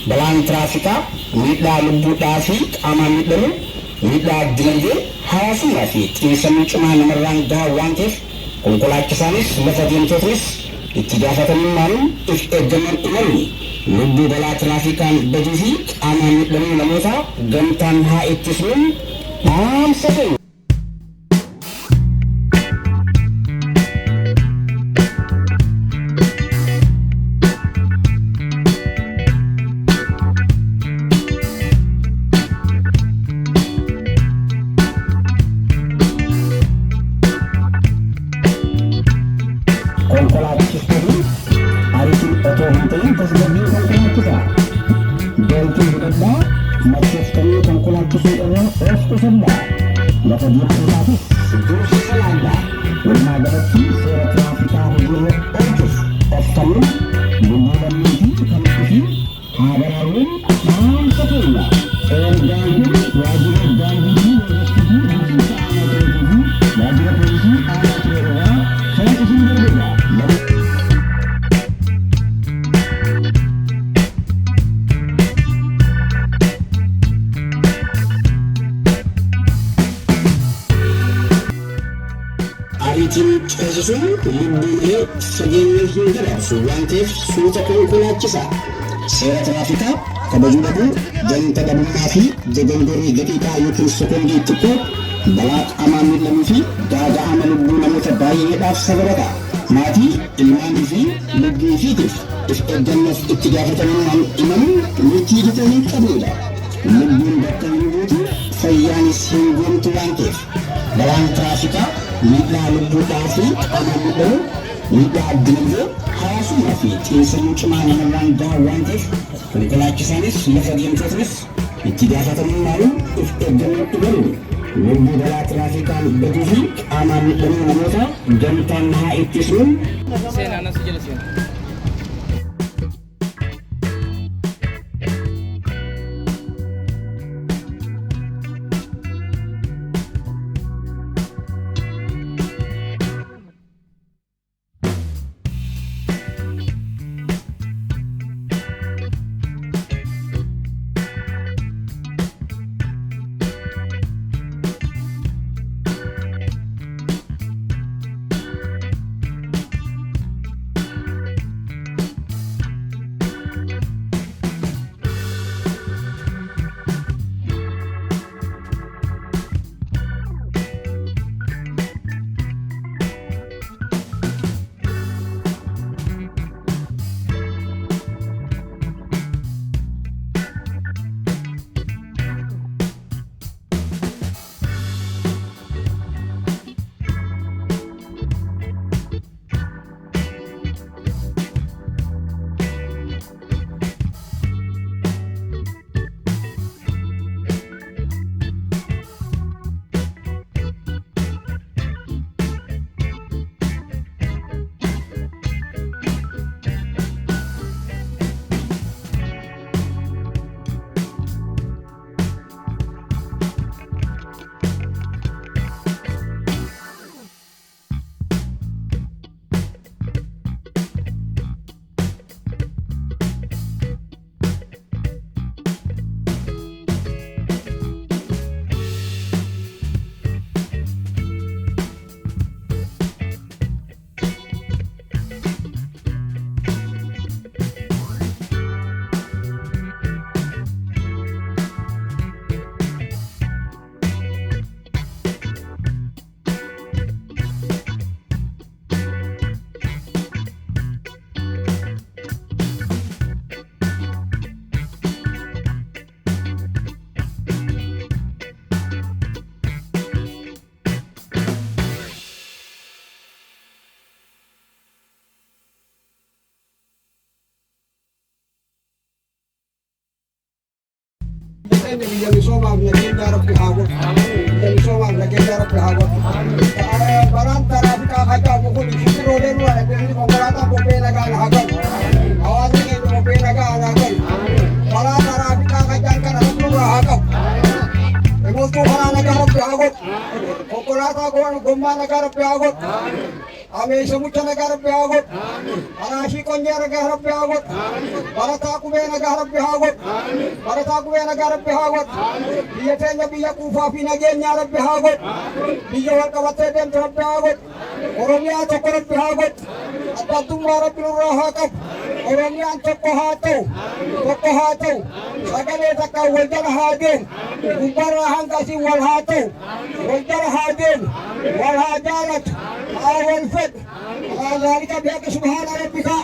balaan tiraafikaa miidhaa lubbuudhaa fi qaamaan miidhamu miidhaa dinagdee hawaasummaa fi xiinsammuu cimaa namarraan gahaa waan ta'eef konkolaachisaanis lafa deemtootnis itti gaafatamummaan if eeggannoon imalu lubbuu balaa tiraafikaan baduu fi qaamaan miidhamuu namoota gamtaan haa ittisnuun dhaamsa kennu. Konkolaachistoonni ariitiin otoo hin ta'in tasgabbii konkolaachisaa. Beeltiin hidhadhaa macheeftanii konkolaachisuu irraa of qusadhaa. Lafa deemtootaafis dursa laadhaa. Walumaa galatti seera tiraafikaa hojiirra oolchuuf of kennuun lubbuu lammii fi kamitti fi haa baraarruun dhaamsa keenya. Ergaan kun waajjira daandii fi loojistikii bulchiinsa aanaa Tireetii fi waajjira poolisii aanaa Tireerraa kan isin darbudha. Ariitiin ceesisuun lubbuulee fageenya hin gabaabsu waan ta'eef suuta konkolaachisaa. Seera tiraafikaa kabajuu dhabuu, janta dhabummaa fi jagangorii daqiiqaa yookiin sekoondii xiqqoo balaa qaamaan miidhamuu fi gaaga'ama lubbuu namoota baay'eedhaaf sababa ta'a. Maatii, ilmaanii fi lubbuu ofiitiif if eeggannoof itti gaafatamummaan imaluun murtii gita hin qabnedha. Lubbuun bakka hin buutu fayyaanis hin goomtu waan ta'eef balaan tiraafikaa miidhaa lubbuudhaa fi qaamaan miidhamu miidhaa dinagdee hawaasummaa fi xiinsammuu cimaa namarraan gahaa waan ta'eef konkolaachisaanis lafa deemtootanis itti gaafatamummaan if eeggannoo imaluun lubbuu balaa tiraafikaan baduu fi qaamaan miidhamuu namoota gamtaan haa ittisnuun. Misooma legenda Rabbi hago. Misooma legenda Rabbi hago. Barang tarafikaa haja mukul kisiro denu ada beli kontrata mobil naga hago. Awalnya itu mobil naga hago. Barang tarafikaa haja kan Rabbi hago. Emosi barang naga Rabbi hago. Kontrata gomma naga Rabbi hago. ameesha mucha nagaa rabbi haa godhu araashii qonyee nagaa rabbi haa godhu barataa qubee nagaa rabbi haa godhu barataa qubee nagaa rabbi haa godhu biyya teenya biyya quufaa fi nageenyaa rabbi haa godhu biyya wal qabattee deemtu rabbi haa godhu oromiyaa tokko rabbi haa godhu adda addummaa rabbi nurraa haa qabu oromiyaan tokko haa ta'u sagalee takkaan wal jala haa deemu gubbarraa hanga asii wal haa ta'u wal jala haa deemu wal haa jaalatu haa wal fedhu haa zaalika bihaqqi subhaana rabbika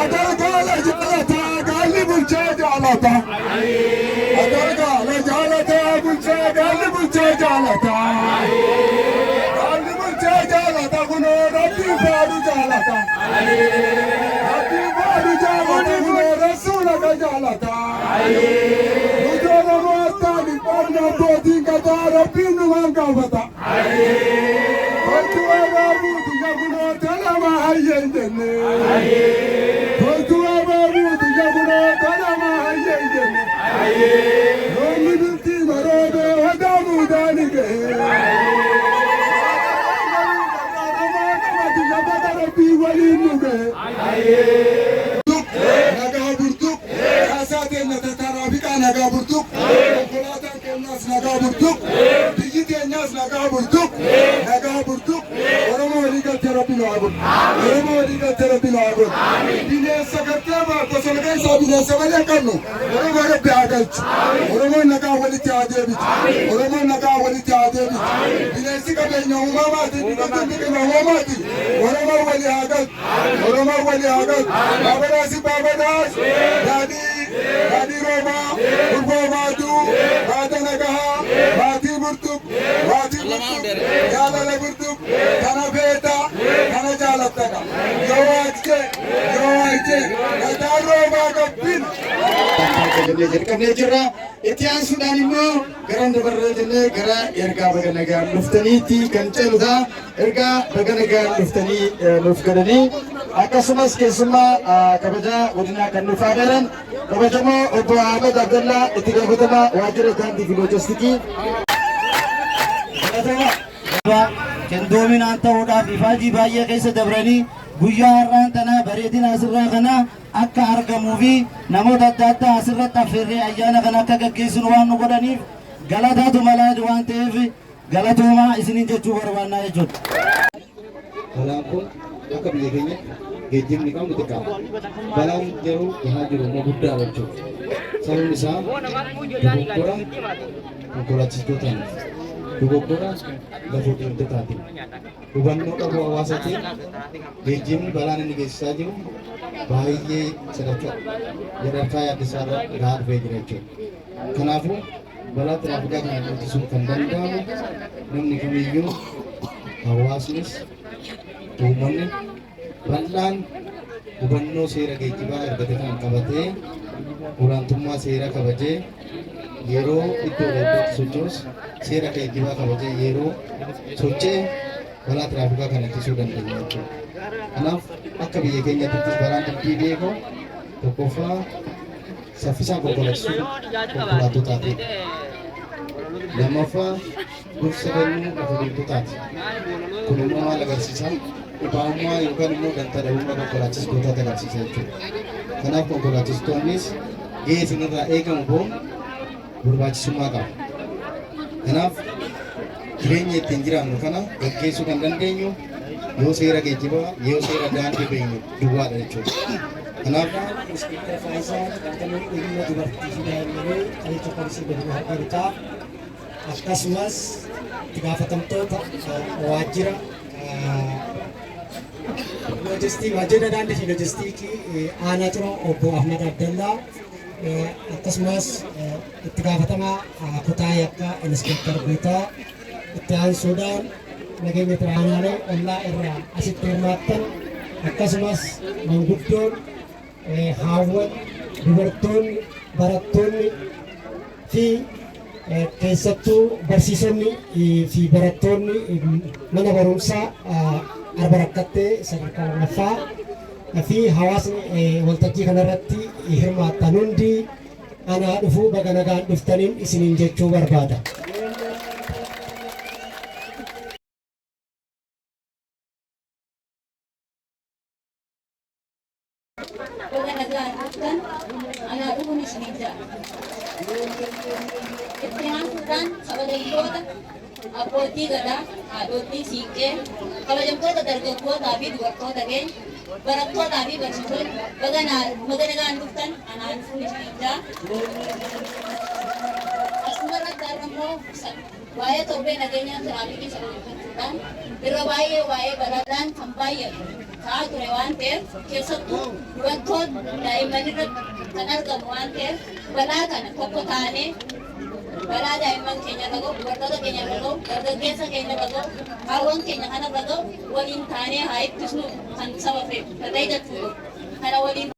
agargaala jaalataa gaalli bulchee jaalataa agargaala jaalataa bulchee gaalli bulchee jaalataa gaalli bulchee jaalataa kunoo rabbii faadhu jaalataa rabbii faadhu jaalataa kunoo rasuula ka jaalataa nutoo namaa taani qabna abbootiin gataa rabbiin numaan gaafata Tortuwa babuuti yakunoo talamaa hayyeen jenne Tortuwa babuuti yakunoo talamaa hayyeen jenne Noonni biltii maroobee wadaa muudaani gahee Namaa qabati yabata rabbii waliin nu gahee Nagaa burtuq kaasaa teenya tataraafiqaa nagaa burtuq konkolaataan keenyaas nagaa burtuq biyyi teenyaas nagaa burtuq Oromoo walii galtee rabbi nu haa godhu Oromoo walii galtee rabbi nu haa godhu bineensa gartee bosona keessaa bineensa malee qabnu Oromoo rabbi haa galchu Oromoon nagaa walitti haa deebitu Oromoon nagaa walitti haa deebitu bineensi qabeenya uumamaati dubartiin biqilaa uumamaati Oromoon walii haa galchu Oromoon walii haa galchu baabadaas daadhii roomaa gurboomaatu baata nagahaa baatii burtuq jaalala burtuq kana beeta kana jaalattadha yoo waajje gataan roomaa gabbin jalqabnee jirra itti aansuudhaan immoo gara dabarree jennee gara ergaa baga nagaan dhuftaniitti kan ceeludha ergaa baga nagaan dhuftanii nuuf godhanii akkasumas keessummaa kabajaa godinaa kan nuuf adeeran kabajamoo obbo Ahmed Abdallaa itti gaafatamaa waajjira daandii fi loojistikii Kendoominaan ta'uudhaaf ifaajii baay'ee keessa dabranii guyyaa har'aan tanaa bareedina asirraa kana akka argamuu fi namoota adda addaa asirratti affeerree ayyaana kana akka gaggeessinu waan nu godhaniif galataatu malaa waan ta'eef galatoomaa isiniin jechuu barbaannaa jechuudha. Balaan kun akka biyya keenya geejjibni qabnu xiqqaadha. Balaan yeroo gahaa jiru immoo guddaadha jechuudha. Sababni isaa dogoggora konkolaachiftootaan dogoggora lafoo deemtotaatiin hubannoo qabu hawaasaatiin geejjibni balaan inni geessisaa jiru baay'ee sadarkaa yaaddisaarra gahaa dhufee jira jechuudha. Kanaafuu balaa tiraafikaa kana ittisuun kan danda'amu namni kamiyyuu hawaasnis uummanni bal'aan hubannoo seera geejjibaa argate kan qabatee olaantummaa seeraa kabajee yeroo iddoo iddootti socho'us seera geejjibaa kabajee yeroo socho'e balaa tiraafikaa kana ittisuu dandeenya jechuudha. Kanaaf akka biyya keenyattis balaan dubbii beekoo tokkoffaa saffisaan konkolaachisuu konkolaattotaati. Lammaffaa dursa kennuu lafa deemtotaati. Kun immoo maal agarsiisa? Dhibaa'ummaa yookaan immoo dantaa konkolaachistotaati agarsiisa jechuudha. Kanaaf konkolaachistoonnis gahee isinirraa eegamu kun barbaachisummaa qaba. Kanaaf jireenya ittiin jiraannu kana gaggeessuu kan dandeenyu yoo seera geejjibaa yoo seera daandii beeknu duwwaadha jechuudha. Kanaaf akkasumas itti gaafatamtoota waajjira waajjira daandii fi loojistiikii aanaa tura obbo Ahmed Abdallaa akkasumas itti gaafatamaa kutaa yakka inspektar Guutaa itti aansuudhaan nageenya aanaalee ollaa irraa asitti hirmaattan akkasumas manguddoon haawwan dubartoonni barattoonni fi keessattuu barsiisonni fi barattoonni mana barumsaa arba rakkattee sadarkaa lammaffaa fi hawaasni waltajjii kanarratti hirmaattan hundi anaa dhufuu baga nagaan dhuftaniin isiniin jechuu barbaada. Baga nagaan dhuftan anaa dhufuun isiniin ja'a. Itti aansuudhaan kabajamtoota abbootii gadaa, haadhotii siiqqee, kabajamtoota dargaggootaa fi dubartoota keenya, barattootaa fi barsiisonni baga nagaan dhuftan anaa dhufuun isiniin ja'a. Asuma irratti argamoo waa'ee torbee nageenyaa tiraafikii sababeeffachuudhaan irra baay'ee waa'ee balaadhaan kan baay'atu ta'aa ture waan ta'eef keessattuu dubartoonni daa'imman irratti kan argamu waan ta'eef balaa kana tokko taanee balaa daa'imman keenya irra ga'u, dubartoota keenya irra ga'u, dargaggeessa keenya irra ga'u, haawwan keenya kana irra ga'u waliin taanee haa ittisnu kan sababeef ta'ee jechuudha. Kana waliin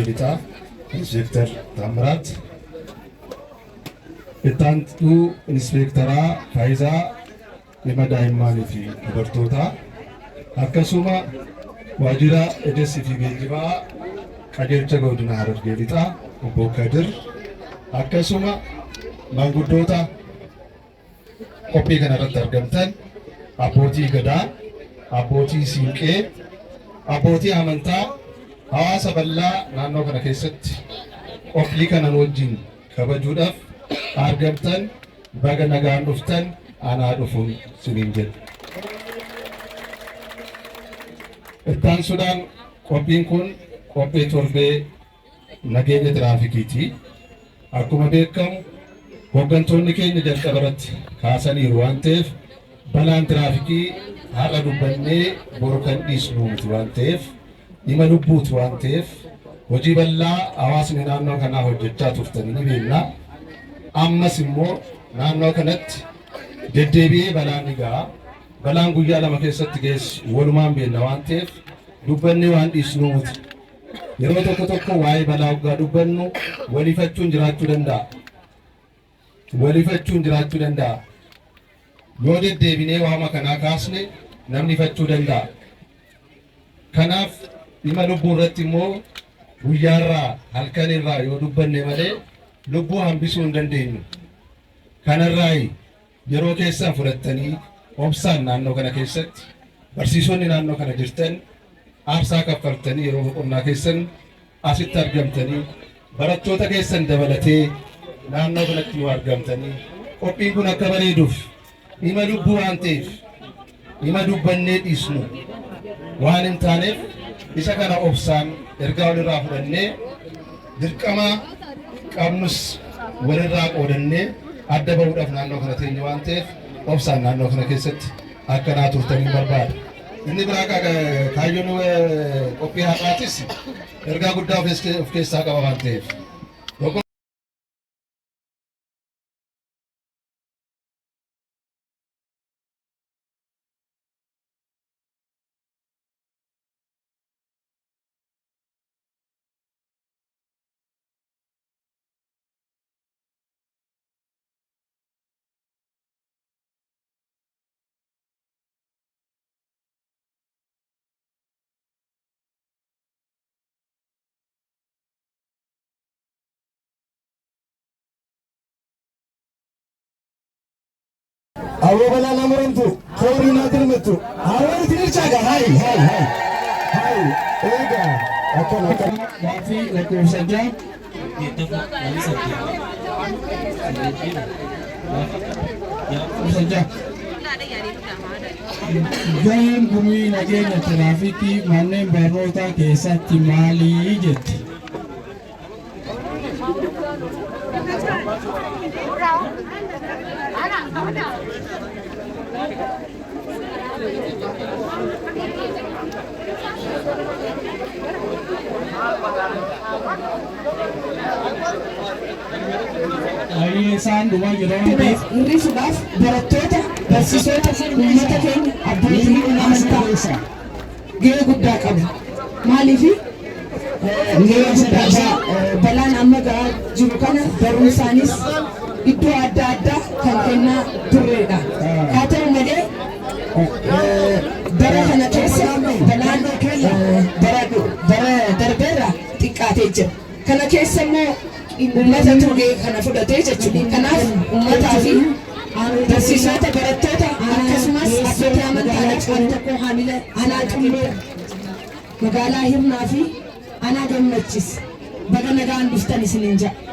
ጌታ ኢንስፔክተር ታምራት ኢታንቱ ኢንስፔክተራ ፋይዛ የመዳይማኒ ፊ ዱበርቶታ አከሱማ ዋጅራ ኤደስ ፊ ጌጅባ ቀጀልቸ ጎድና ሐረርጌ ሊጣ ኦቦ ከድር አከሱማ ማንጉዶታ ቆፒ ከነረት አርገምተን አቦቲ ገዳ አቦቲ ሲንቄ አቦቲ አመንታ hawaasa bal'aa naannoo kana keessatti qophii kanan wajjin kabajuudhaaf argamtan baga nagaan dhuftan anaa dhufuun siniin jedha. Ittaansuudhaan qophiin kun qophii torbee nageenya tiraafikiiti. Akkuma beekamu hooggantoonni keenya jalqaba irratti kaasaniiru waan ta'eef balaan tiraafikii har'a dubbannee boru kan dhiisnu miti waan ta'eef dhimma lubbuuti waan ta'eef hojii bal'aa hawaasni naannoo kanaa hojjechaa turtanii ni beekna. Ammas immoo naannoo kanatti deddeebi'ee balaan ni ga'a. Balaan guyyaa lama keessatti geessu walumaan beekna waan ta'eef dubbannee waan dhiisnu miti. Yeroo tokko tokko waa'ee balaa waggaa dubbannu waliifachuun jiraachuu danda'a. Waliifachuun jiraachuu danda'a. Yoo deddeebinee waama kanaa kaasne namni ifachuu danda'a. Kanaaf dhimma lubbuu irratti immoo guyyaarraa halkanirraa yoo dubbanne malee lubbuu hambisuu hin dandeenyu. Kanarraa yeroo keessan fudhattanii obsaan naannoo kana keessatti barsiisonni naannoo kana jirtan aarsaa kaffaltanii yeroo boqonnaa keessan asitti argamtanii barattoota keessan dabalatee naannoo kanatti nu argamtanii qophiin kun akka bareeduuf dhimma lubbuu waan ta'eef dhimma dubbannee dhiisnu waan hin taaneef isa kana obsaan ergaa walirraa fudhannee dirqama qabnus walirraa qoodannee adda bahuudhaaf naannoo kana teenye waan ta'eef obsaan naannoo kana keessatti akkanaa turtanii barbaada. Inni biraa kaayyoon qophii har'aatis ergaa guddaa of keessaa qaba waan ta'eef. Awwala namurantu koorina dirmatu awwal tirchaga hay ega akan Maafi lakkoofsa ja'a gaheen gumii nageenya tiraafikii manneen barnootaa keessatti maalii jetti? Isaan dhuma yeroo hir'isuudhaaf barattoota barsiisota uummata keenya abbootii amantaa gahee guddaa qabu. Maaliif gahee guddaadha. Balaan amma gahaa jiru kana barumsaanis iddoo adda addaa kan kennaa turredha. Haa ta'u malee bara kana keessa balaan bara darbeerra xiqqaatee jira. Kana keessa immoo uummata turgee kana fudhatee jechuudha. Kanaaf uummataa fi barsiisota barattoota akkasumas abbootii amantaa waan tokko haamila anaa xummee magaalaa hirnaa fi anaa gammachis baga nagaan dhuftan isiniin jedha.